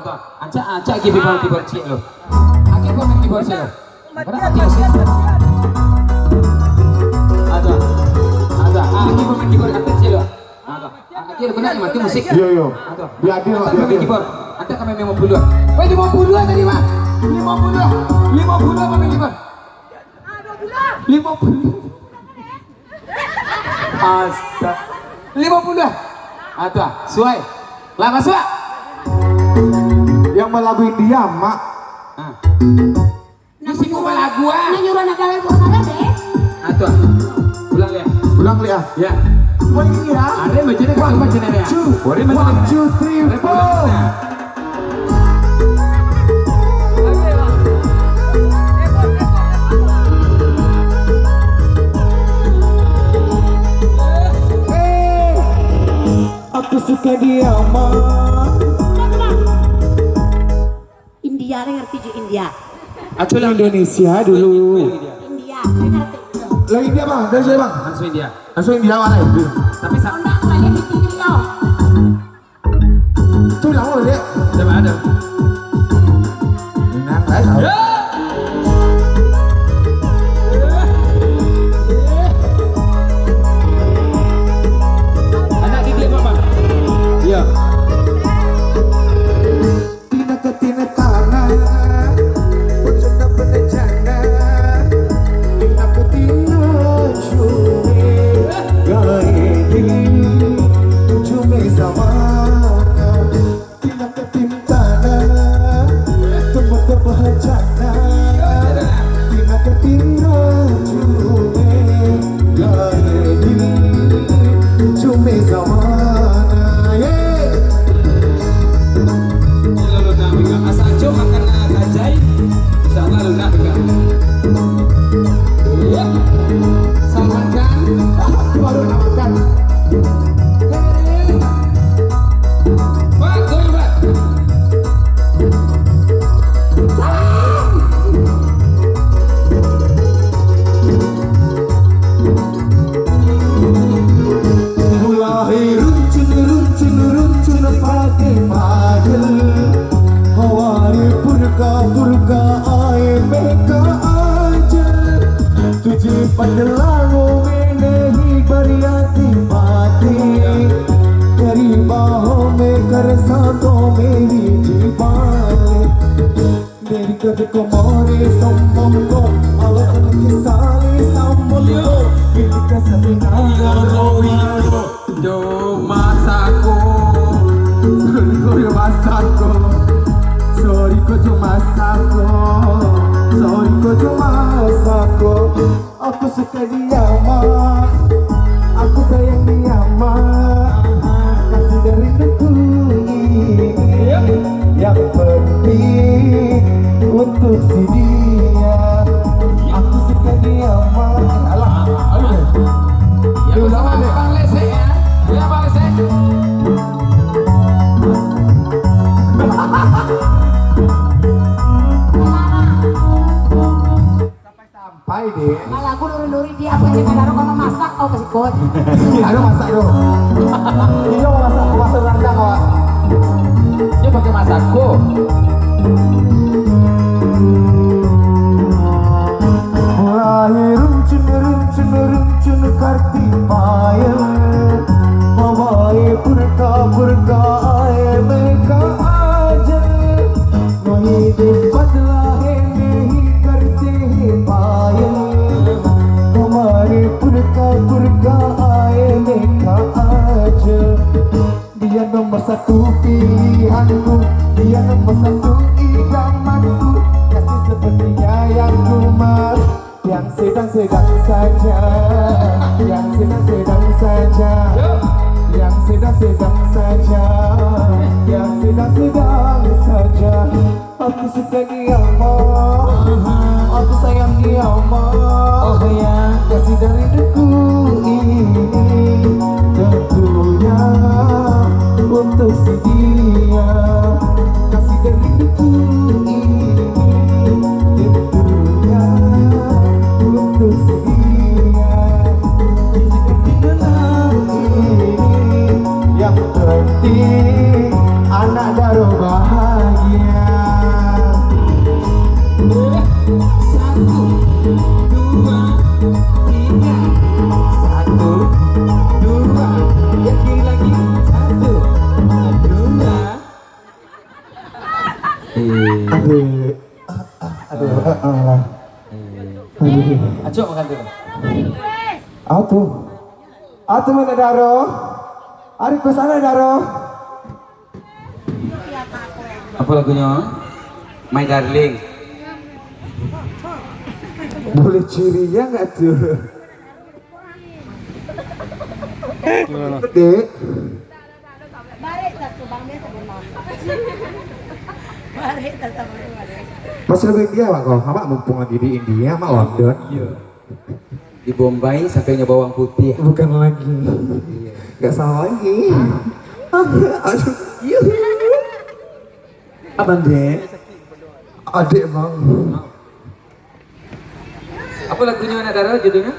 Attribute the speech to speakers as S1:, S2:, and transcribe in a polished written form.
S1: Atau aja keyboard cik lo. Aki kok main keyboard cik lo. Kenapa aki sih? Atau aki kok main keyboard cik lo. Atau aki lo kena mati musik.
S2: Iya.
S1: Atau
S2: Biadil lah
S1: main keyboard. Anda kami memang buluan. Woi 50 tadi mah. 50 apa main keyboard? 50. Astaga. 50. Atau suai. Lama suai.
S2: Yang lagu India mak.
S1: Musik mau lagu ah.
S3: Ini nyuruh negara ibu sana deh.
S1: Atau ulang ya.
S2: Ulang lihat.
S1: Ya.
S2: Semua ini ya.
S1: Ada yang baca kok baca ya.
S2: 1, 2, 3, 4. Aku suka dia mah.
S3: India, saya ngerti juga India.
S2: Acul Indonesia dulu.
S3: India, saya ngerti.
S2: Lah India bang, dari saya bang.
S1: Langsung India.
S2: Langsung India mana itu?
S1: Tapi
S3: Oh enggak, kalian di sini loh.
S2: Tuh lama loh dia.
S1: coba ada.
S2: Nang tahu.
S1: Anak di dia apa? Iya.
S2: Tina tanah, bercanda penejana. Tina cumi, cumi sama. Tina tanah, tempat kebahajana. Tina cumi sama.
S1: Lalu nak pegang asajo makan kajai. Insyaallah lalu nak pegang. Iya. Salmankan.
S2: Baru namakan.
S1: Pak, goyang Pak.
S2: Mulai runcun pakai padel. Hawari purka ae meka aja. Tuji padelago menehi bariati pati. Dari bahoं में कर साथों मेरी जीवाने. मेरी कद को मोरे सम्मम को अवतन के सारे सम्मम को इनका सभी
S1: Yoro do masako.
S2: Sorry ko yo masako. Aku suka dia mah. Aku sayang dia mah. Kasih dari deku ini yang penting untuk si dia. Aku suka dia mah. Alah.
S1: Ya bersama Bang Lese ya. Ya Bang Lese.
S2: Sampai deh.
S3: Kalau aku nuri-nuri dia apa sih kadang kalau masak kau kasih kot.
S2: Ada masak dong. Iya masak rendang kok.
S1: Dia pakai masako.
S2: Mulai runcun karti payal. Mawai purka ae meka aja. Nahi de badla hai nahi karte payal. Hamare purka ae meka aja. Dia nomor satu pilihanku, dia nomor satu idamanku. Kasih sepertinya yang cuma, yang sedang-sedang saja, yang sedang-sedang saja, yang sedang-sedang saja, yang sedang-sedang saja. Aku suka dia mah, aku sayang dia mah.
S1: Oh ya.
S2: Kasih dari deku ini tentunya untuk si dia. Kasih dari deku ini tentunya untuk si dia. Kasih dari deku ini yang penting anak daro bahagia. Adik. Aduh, lah. Aduh.
S1: Aco makan dulu.
S2: Atuh mana Daro? Ari kesana Daro.
S1: Apa lagunya? My Darling.
S2: Boleh cirinya nggak tuh? Dek. Pas lagu India Pak kok, Mak mumpung lagi di India, Mak London.
S1: Iya. Di Bombay sampai bawang putih.
S2: Bukan lagi. Gak salah lagi. Aduh, iya. Apa Dek? Adik Bang.
S1: Apa lagunya anak Dara judulnya?